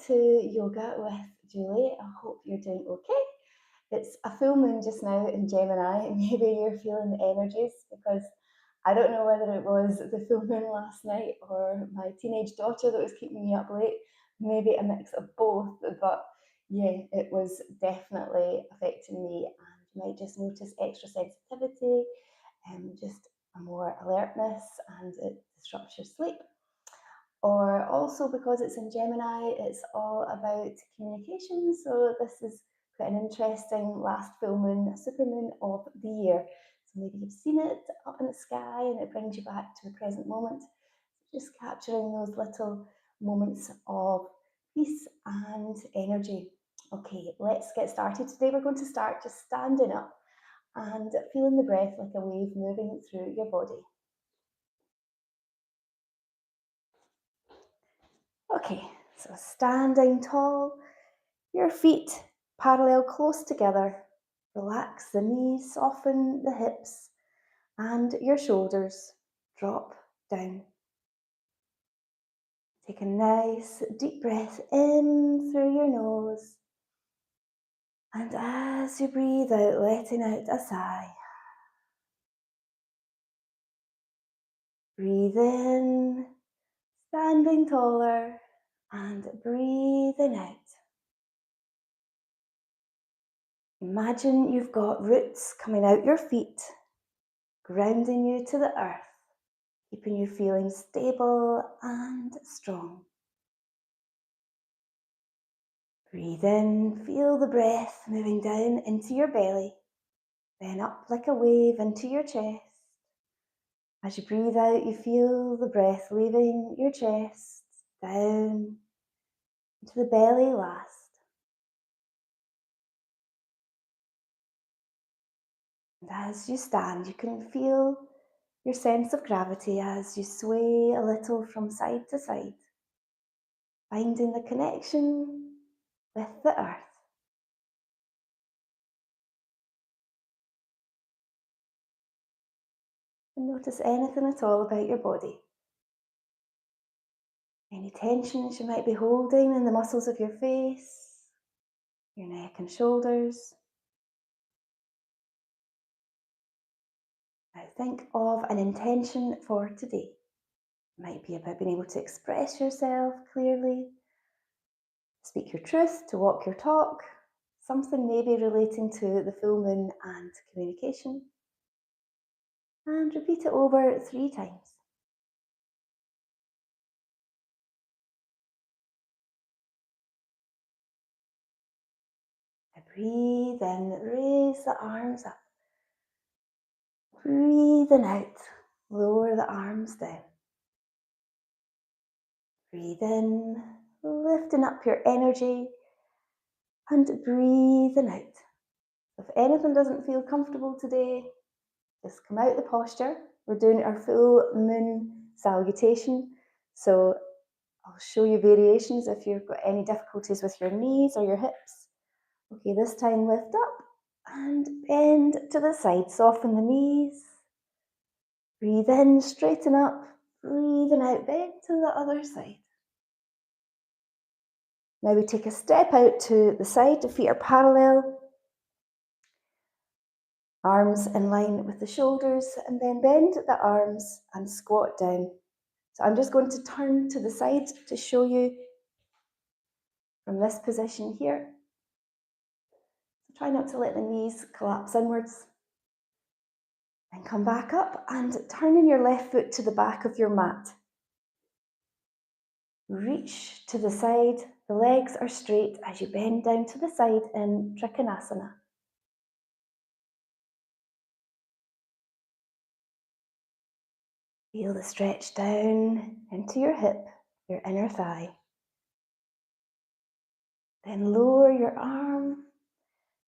to Yoga with Julie. I hope you're doing okay. It's a full moon just now in Gemini. Maybe you're feeling the energies because I don't know whether it was the full moon last night or my teenage daughter that was keeping me up late. Maybe a mix of both, but yeah, it was definitely affecting me. And you might just notice extra sensitivity and just a more alertness, and it disrupts your sleep. Or also because it's in Gemini, it's all about communication. So this is quite an interesting last full moon, super moon of the year. So maybe you've seen it up in the sky and it brings you back to the present moment. Just capturing those little moments of peace and energy. Okay, let's get started. Today we're going to start just standing up and feeling the breath like a wave moving through your body. Okay, so standing tall, your feet parallel close together. Relax the knees, soften the hips, and your shoulders drop down. Take a nice deep breath in through your nose. And as you breathe out, letting out a sigh. Breathe in, standing taller, and breathing out. Imagine you've got roots coming out your feet, grounding you to the earth, keeping you feeling stable and strong. Breathe in, feel the breath moving down into your belly, then up like a wave into your chest. As you breathe out, you feel the breath leaving your chest, down into the belly last. And as you stand, you can feel your sense of gravity as you sway a little from side to side, finding the connection with the earth. And notice anything at all about your body. Any tensions you might be holding in the muscles of your face, your neck and shoulders. Now think of an intention for today. It might be about being able to express yourself clearly, speak your truth, to walk your talk, something maybe relating to the full moon and communication. And repeat it over 3 times. Now breathe in, raise the arms up. Breathing out, lower the arms down. Breathe in, lifting up your energy, and breathing out. If anything doesn't feel comfortable today, just come out the posture. We're doing our full moon salutation, so I'll show you variations if you've got any difficulties with your knees or your hips. Okay, this time lift up and bend to the side, soften the knees. Breathe in, straighten up, breathing out, bend to the other side. Now we take a step out to the side, the feet are parallel, arms in line with the shoulders, and then bend the arms and squat down. So I'm just going to turn to the side to show you from this position here. So try not to let the knees collapse inwards. And come back up and turning your left foot to the back of your mat. Reach to the side, the legs are straight as you bend down to the side in Trikonasana. Feel the stretch down into your hip, your inner thigh. Then lower your arm,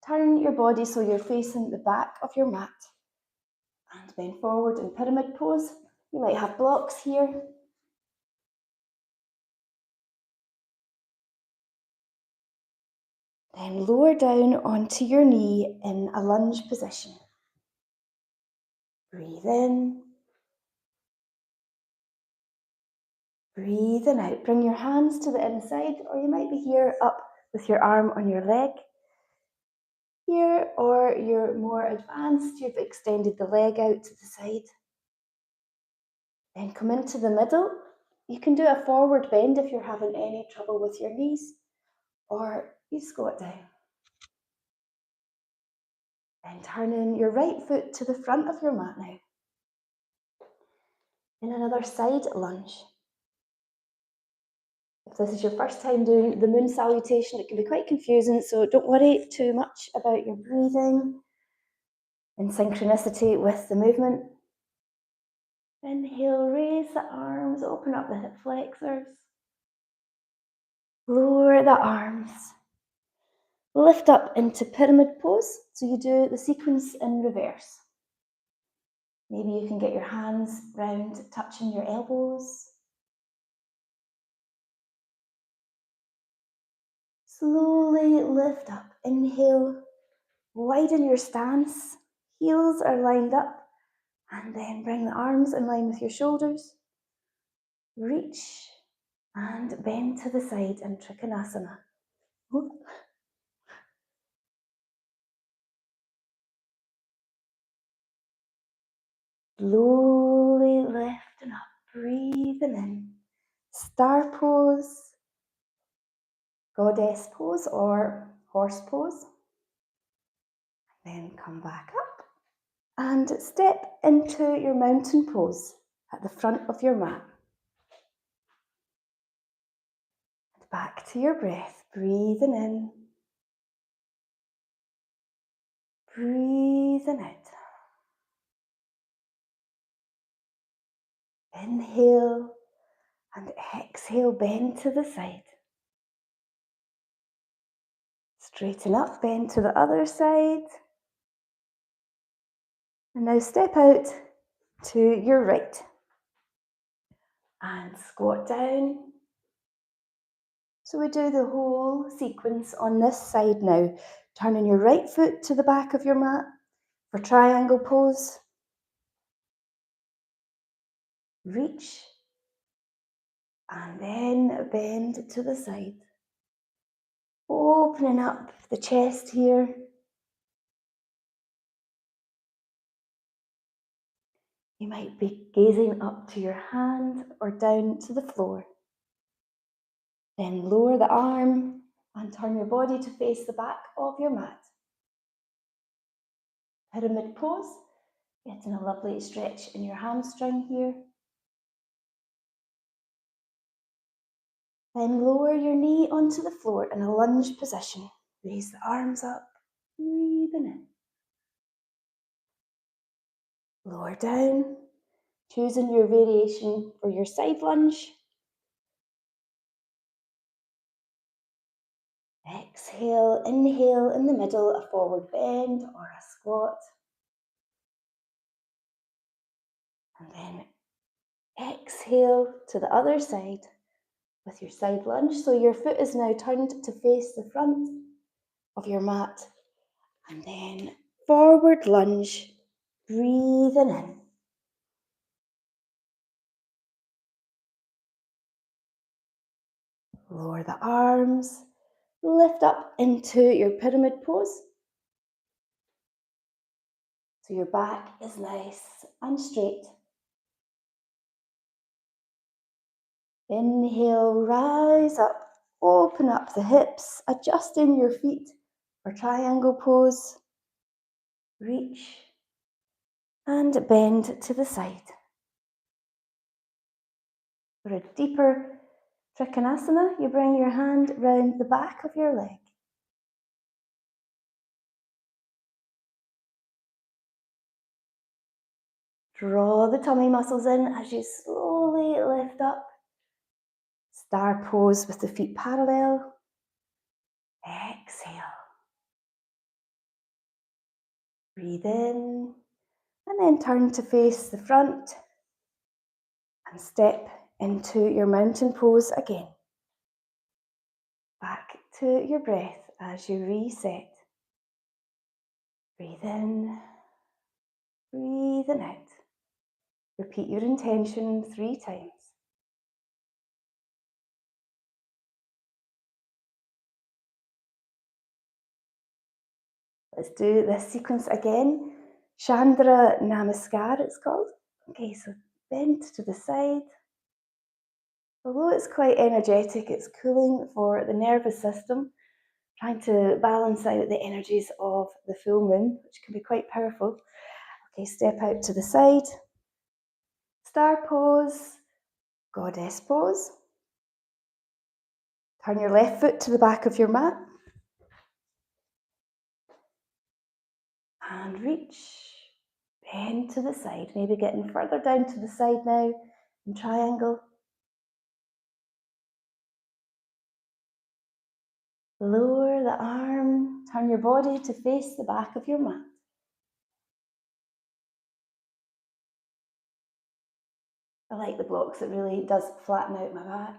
turn your body so you're facing the back of your mat. And bend forward in pyramid pose. You might have blocks here. Then lower down onto your knee in a lunge position. Breathe in. Breathing out. Bring your hands to the inside, or you might be here up with your arm on your leg. Here, or you're more advanced, you've extended the leg out to the side. Then come into the middle. You can do a forward bend if you're having any trouble with your knees, or you squat down. Then turn in your right foot to the front of your mat now. In another side lunge. If this is your first time doing the moon salutation, it can be quite confusing, so don't worry too much about your breathing in synchronicity with the movement. Inhale, raise the arms, open up the hip flexors. Lower the arms. Lift up into pyramid pose, so you do the sequence in reverse. Maybe you can get your hands round, touching your elbows. Slowly lift up. Inhale, widen your stance. Heels are lined up. And then bring the arms in line with your shoulders. Reach and bend to the side in Trikonasana. Slowly lifting up, breathing in. Star pose, goddess pose, or horse pose. Then come back up and step into your mountain pose at the front of your mat. And back to your breath, breathing in, breathing out. Inhale and exhale, bend to the side. Straighten up, bend to the other side. And now step out to your right. And squat down. So we do the whole sequence on this side now. Turning your right foot to the back of your mat for triangle pose. Reach. And then bend to the side. Opening up the chest here. You might be gazing up to your hand or down to the floor. Then lower the arm and turn your body to face the back of your mat. Pyramid pose, getting a lovely stretch in your hamstring here. Then lower your knee onto the floor in a lunge position. Raise the arms up, breathing in. Lower down, choosing your variation for your side lunge. Exhale, inhale in the middle, a forward bend or a squat. And then exhale to the other side with your side lunge. So your foot is now turned to face the front of your mat. And then forward lunge, breathing in. Lower the arms, lift up into your pyramid pose. So your back is nice and straight. Inhale, rise up, open up the hips, adjusting your feet for triangle pose. Reach and bend to the side. For a deeper Trikonasana, you bring your hand round the back of your leg. Draw the tummy muscles in as you slowly lift up. Star pose with the feet parallel. Exhale. Breathe in and then turn to face the front and step into your mountain pose again. Back to your breath as you reset. Breathe in, breathing out. Repeat your intention 3 times. Let's do this sequence again. Chandra Namaskar, it's called. Okay, so bend to the side. Although it's quite energetic, it's cooling for the nervous system, trying to balance out the energies of the full moon, which can be quite powerful. Okay, step out to the side. Star pose, goddess pose. Turn your left foot to the back of your mat. And reach. Bend to the side, maybe getting further down to the side now in triangle. Lower the arm, turn your body to face the back of your mat. I like the blocks, it really does flatten out my back.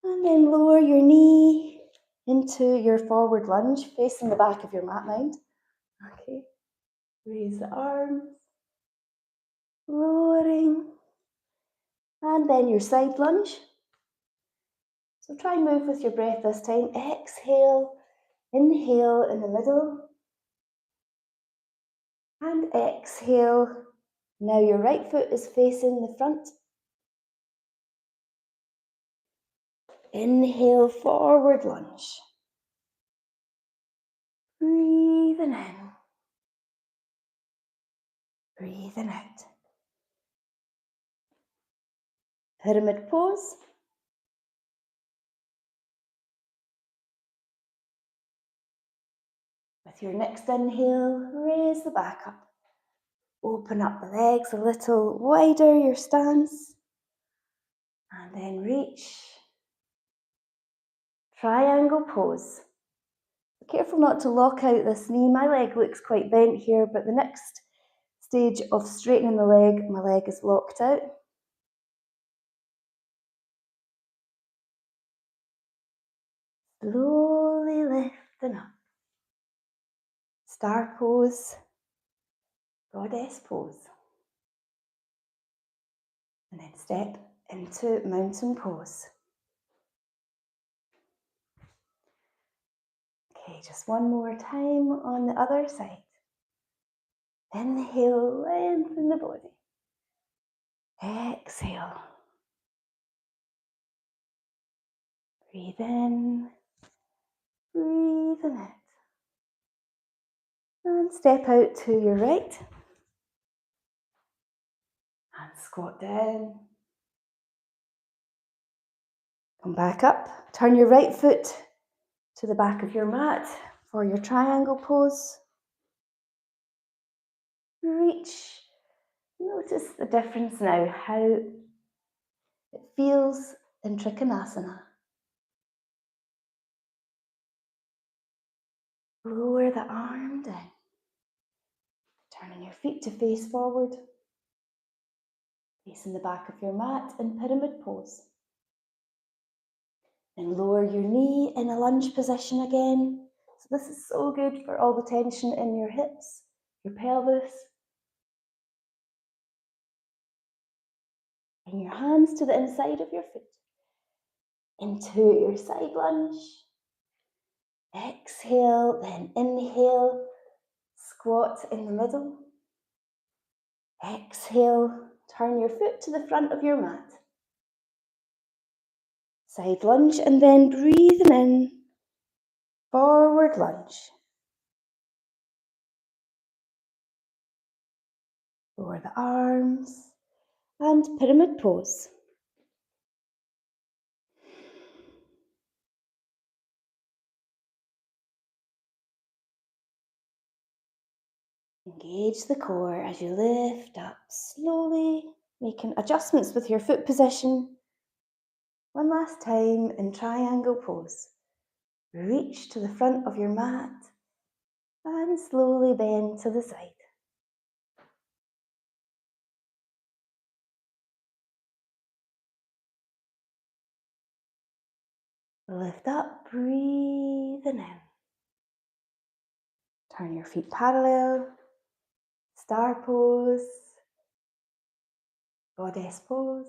And then lower your knee into your forward lunge, facing the back of your mat, mind. Okay, raise the arms, lowering, and then your side lunge. So try and move with your breath this time. Exhale, inhale in the middle, and exhale. Now your right foot is facing the front. Inhale, forward lunge. Breathing in. Breathing out. Pyramid pose. With your next inhale, raise the back up. Open up the legs a little wider, your stance. And then reach. Triangle pose. Be careful not to lock out this knee. My leg looks quite bent here, but the next stage of straightening the leg, my leg is locked out. Slowly lifting up. Star pose, goddess pose. And then step into mountain pose. Okay, just one more time on the other side. Inhale, lengthen the body. Exhale. Breathe in, breathing out. And step out to your right. And squat down. Come back up. Turn your right foot to the back of your mat for your triangle pose. Reach. Notice the difference now, how it feels in Trikonasana. Lower the arm down. Turning your feet to face forward. Facing the back of your mat in pyramid pose. Then lower your knee in a lunge position again. So this is so good for all the tension in your hips, your pelvis. Bring your hands to the inside of your foot. Into your side lunge. Exhale, then inhale. Squat in the middle. Exhale, turn your foot to the front of your mat. Side lunge and then breathing in. Forward lunge. Lower the arms and pyramid pose. Engage the core as you lift up slowly, making adjustments with your foot position. One last time in triangle pose. Reach to the front of your mat and slowly bend to the side. Lift up, breathing in. Turn your feet parallel. Star pose. Goddess pose.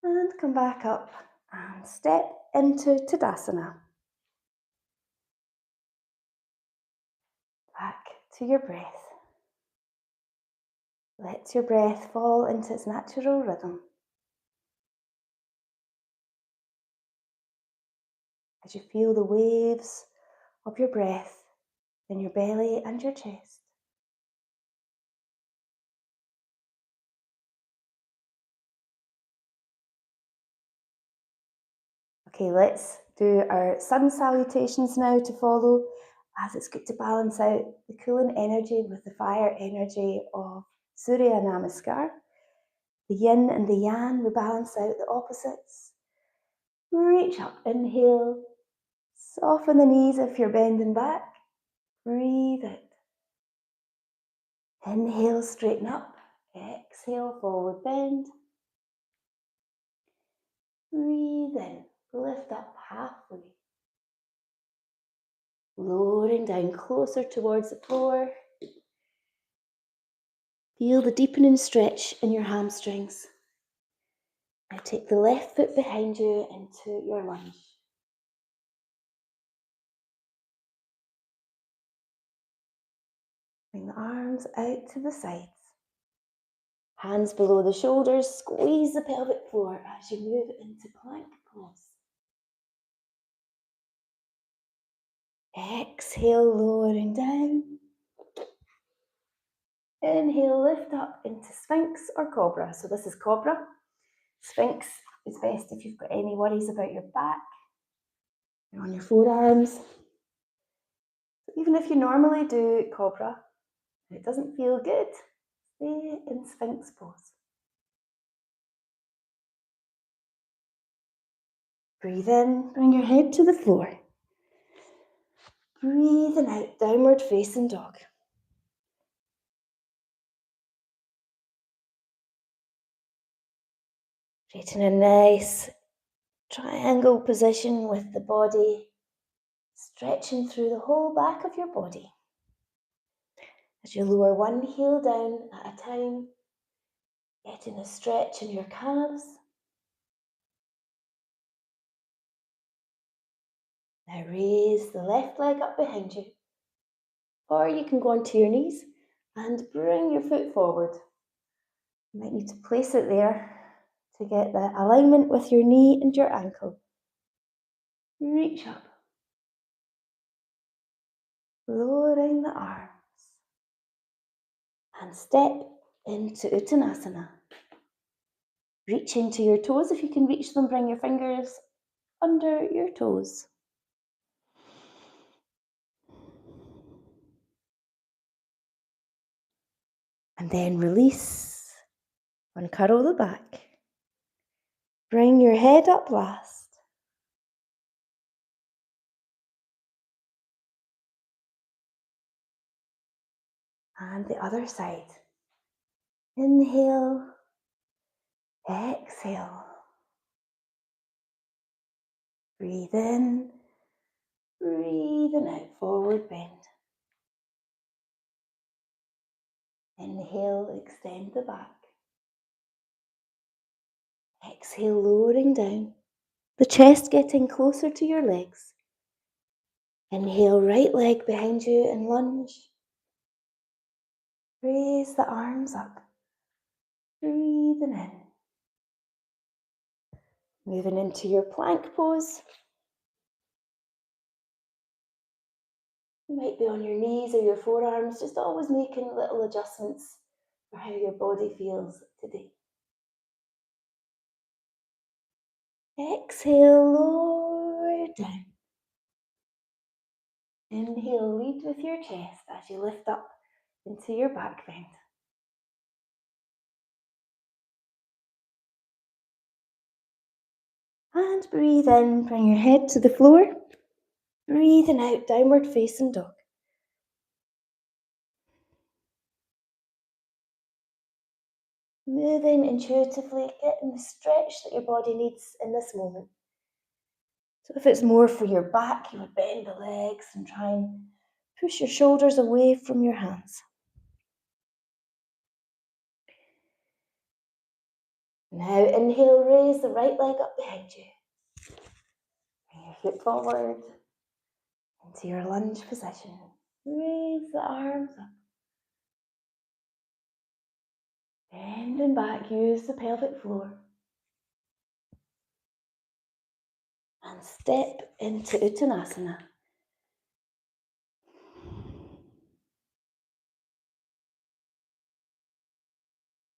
And come back up And step into Tadasana. Back to your breath. Let your breath fall into its natural rhythm. As you feel the waves of your breath in your belly and your chest. Okay, let's do our sun salutations now to follow, as it's good to balance out the cooling energy with the fire energy of Surya Namaskar. The yin and the yang, we balance out the opposites. Reach up, inhale, soften the knees if you're bending back. Breathe out. Inhale, straighten up. Exhale, forward bend. Breathe in, lift up halfway. Lowering down closer towards the floor. Feel the deepening stretch in your hamstrings. Now take the left foot behind you into your lunge. Bring the arms out to the sides. Hands below the shoulders, squeeze the pelvic floor as you move into plank pose. Exhale, lowering down. Inhale, lift up into Sphinx or Cobra. So this is Cobra. Sphinx is best if you've got any worries about your back. You're on your forearms. Even if you normally do Cobra, and it doesn't feel good, stay in Sphinx pose. Breathe in, bring your head to the floor. Breathing out, downward facing dog. Creating a nice triangle position with the body stretching through the whole back of your body. As you lower one heel down at a time, getting a stretch in your calves. Now raise the left leg up behind you, or you can go onto your knees and bring your foot forward. You might need to place it there to get the alignment with your knee and your ankle. Reach up, lowering the arms, and step into Uttanasana. Reaching to your toes, if you can reach them, bring your fingers under your toes. And then release, uncurl the back. Bring your head up last. And the other side. Inhale, exhale. Breathe in, breathing out, forward bend. Inhale, extend the back. Exhale, lowering down. The chest getting closer to your legs. Inhale, right leg behind you and lunge. Raise the arms up. Breathing in. Moving into your plank pose. You might be on your knees or your forearms, just always making little adjustments for how your body feels today. Exhale, lower down. Inhale, lead with your chest as you lift up into your back bend. And breathe in, bring your head to the floor. Breathing out, downward facing dog. Moving intuitively, getting the stretch that your body needs in this moment. So if it's more for your back, you would bend the legs and try and push your shoulders away from your hands. Now inhale, raise the right leg up behind you. hip forward into your lunge position. Raise the arms up. Bending back, use the pelvic floor. And step into Uttanasana.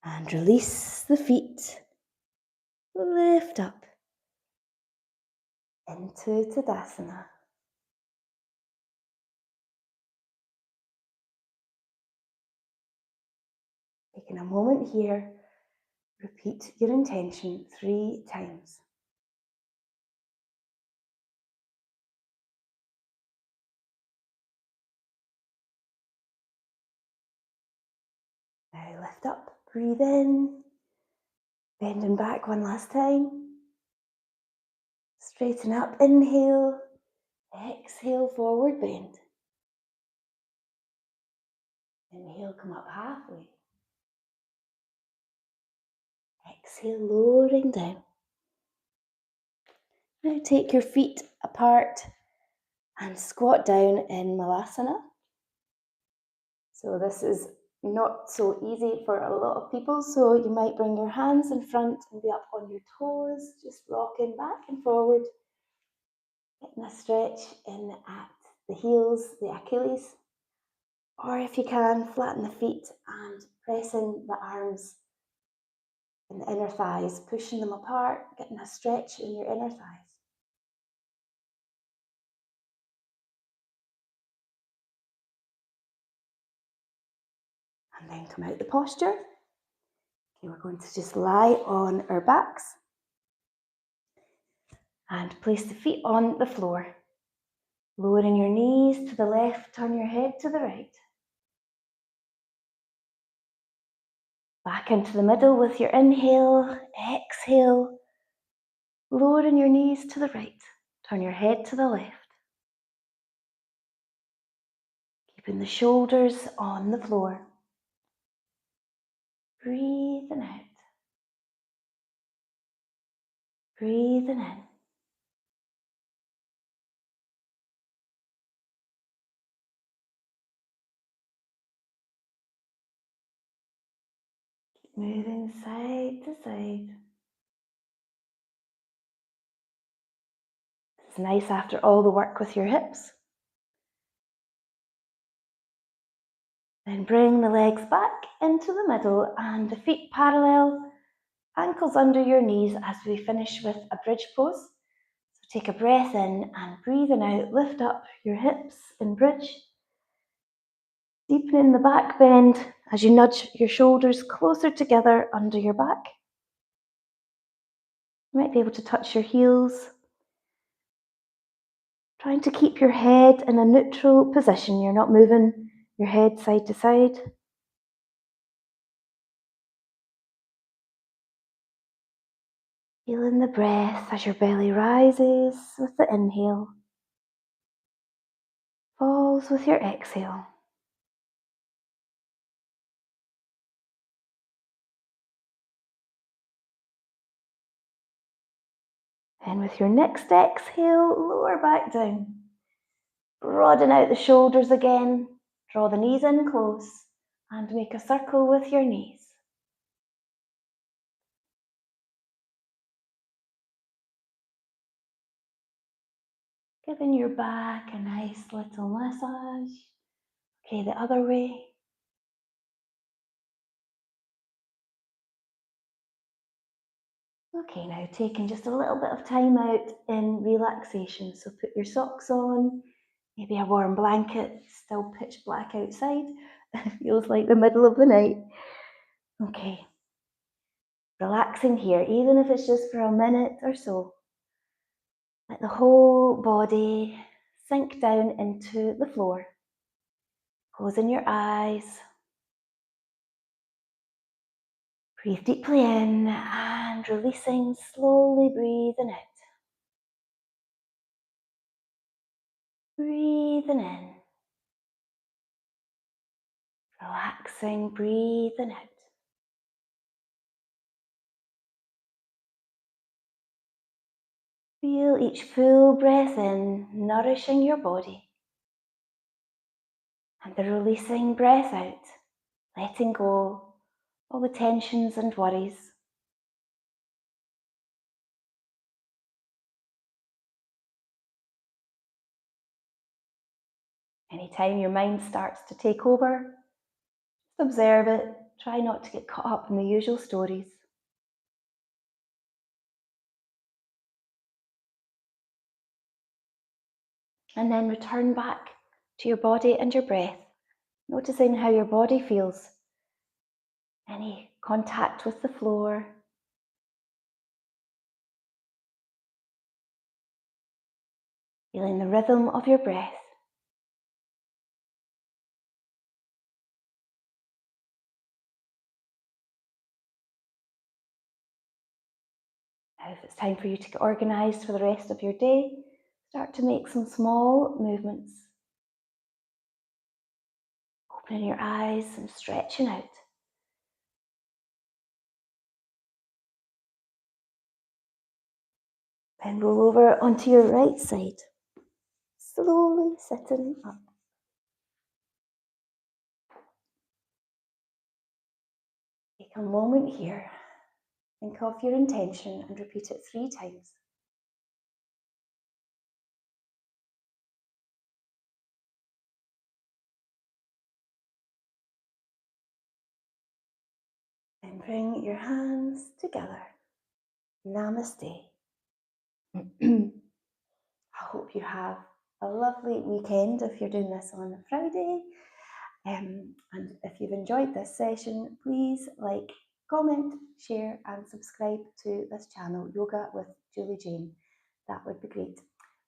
And release the feet. Lift up into Tadasana. Taking a moment here, repeat your intention 3 times. Now lift up, breathe in, bending back one last time. Straighten up, inhale, exhale, forward bend. Inhale, come up halfway. Exhale, lowering down. Now take your feet apart and squat down in Malasana. So this is not so easy for a lot of people, so you might bring your hands in front and be up on your toes, just rocking back and forward, getting a stretch in at the heels, the Achilles, or if you can, flatten the feet and pressing the arms and the inner thighs, pushing them apart, getting a stretch in your inner thighs. And then come out the posture. Okay, we're going to just lie on our backs and place the feet on the floor. Lowering your knees to the left, turn your head to the right. Back into the middle with your inhale, exhale. Lowering your knees to the right, turn your head to the left. Keeping the shoulders on the floor. Breathing out. Breathing in. Keep moving side to side. It's nice after all the work with your hips. Then bring the legs back into the middle and the feet parallel, ankles under your knees as we finish with a bridge pose. So take a breath in and breathing out, lift up your hips in bridge. Deepening the back bend as you nudge your shoulders closer together under your back. You might be able to touch your heels. Trying to keep your head in a neutral position. You're not moving your head side to side. Feeling the breath as your belly rises with the inhale, falls with your exhale. And with your next exhale, lower back down. Broaden out the shoulders again. Draw the knees in close and make a circle with your knees. Giving your back a nice little massage. Okay, the other way. Okay, now taking just a little bit of time out in relaxation. So put your socks on, maybe a warm blanket, still pitch black outside. It feels like the middle of the night. Okay, relaxing here, even if it's just for a minute or so. Let the whole body sink down into the floor. Closing your eyes. Breathe deeply in and releasing, slowly breathing out. Breathing in. Relaxing, breathing out. Feel each full breath in, nourishing your body, and the releasing breath out, letting go all the tensions and worries. Anytime your mind starts to take over, just observe it. Try not to get caught up in the usual stories. And then return back to your body and your breath, noticing how your body feels. Any contact with the floor. Feeling the rhythm of your breath. Now, if it's time for you to get organised for the rest of your day, start to make some small movements. Opening your eyes and stretching out. Then roll over onto your right side, slowly sitting up. Take a moment here. Think of your intention and repeat it 3 times. Then bring your hands together. Namaste. I hope you have a lovely weekend if you're doing this on a Friday. And if you've enjoyed this session, please like, comment, share and subscribe to this channel, Yoga with Julie Jane. That would be great.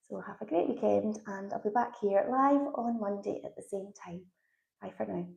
So have a great weekend and I'll be back here live on Monday at the same time. Bye for now.